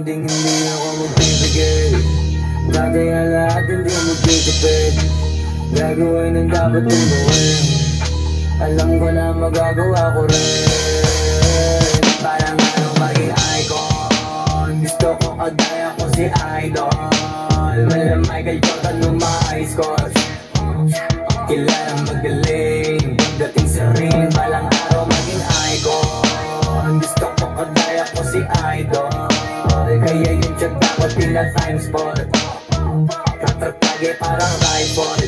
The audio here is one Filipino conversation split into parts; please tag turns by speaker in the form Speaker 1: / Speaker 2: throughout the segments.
Speaker 1: Hindi ako magpipigil. Dati ang lahat hindi magtitipid. Gagawin ang dapat kong gawin. Alam ko na magagawa ko rin. Parang ano maging icon. Gusto ko kagaya ko si Idol. Wala Michael Jordan nung mga high scores. Kilalang magaling. Pagdating sa ring, balang araw maging icon. Gusto ko kagaya ko si Idol. Kaya yung chat dapat pila time spot. Tatratage parang rifle.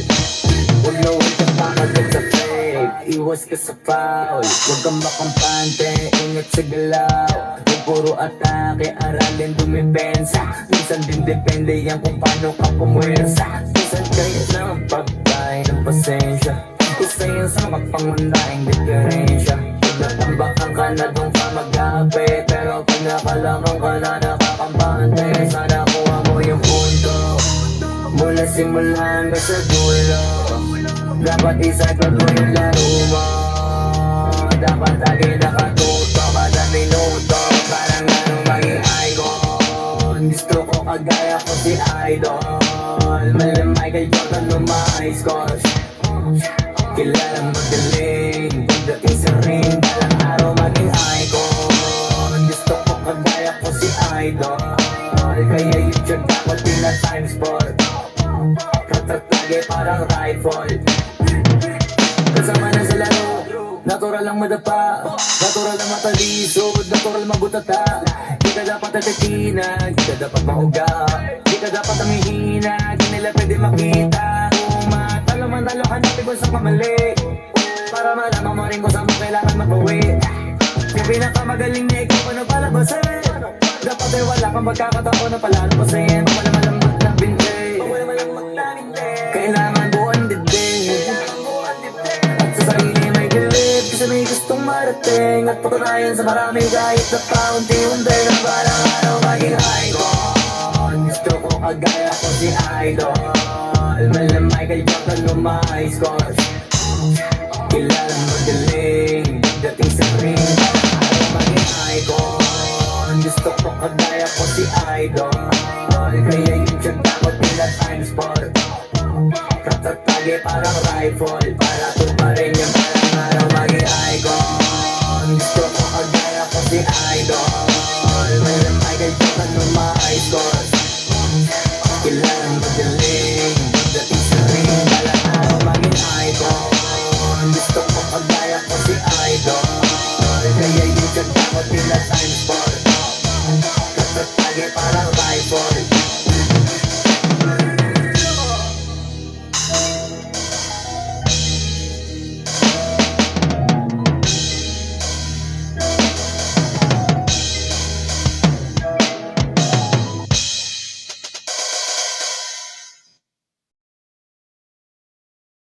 Speaker 1: Ulo ka pakagat sa fake. Iwas ka sa foul. Huwag kang makampante, ingat sa galaw. Kung puro atake, aralin dumipensa. Minsan din depende yan kung paano ka pumwersa. Minsan kaya lang pagkain ng pasensya. Isa yan sa mapangundahing diferensya. Pag natambakan ka na doon ka mag-ape. Pero pag nakalakang ka na nakakampante. Sana kuha mo yung punto. Mula simula hanggang sa dulo. Dapat isagot mo yung laro mo. Dapat lagi nakatuto kada minuto. Parang anong maging icon. Gusto ko kagaya ko si Idol. Mala Michael Jordan nung mga high scores. Kilalang magaling. Pagdating sa ring, balang araw maging icon. Gusto ko kagaya ko si Idol. Kaya yung check dapat pila time sport. Tatratage parang rifle. Kasama na sa laro. Natural lang madapa. Natural lang matalisod. Natural magutata. Di ka dapat natitinag. Di ka dapat mauga. Di ka dapat namihina. Di nila pwede makita. Kung matalo manalo hanapin ko sa kamali. Para malaman mo rin kung saan mo kailangan magbawi. Yung pinakamagaling na ikaw paano palabasin. Dapat ay wala kang magkakataon na palalabasin. Wala malambot na binte. Kailangan buwan dibdib. At sa sarili may gilid. Kasi may gustong marating. At patunayan sa marami kahit na paunti-unti. Na parang araw maging icon. Gusto ko kagaya ko si Idol. Mala Michael Jordan nung mga high scores. Kilalang magaling. Pagdating sa ring, araw maging icon. Gusto ko kagaya ko si Idol. Kaya yung check dapat pila time sport. Tatratage parang rifle. Para tumarin yung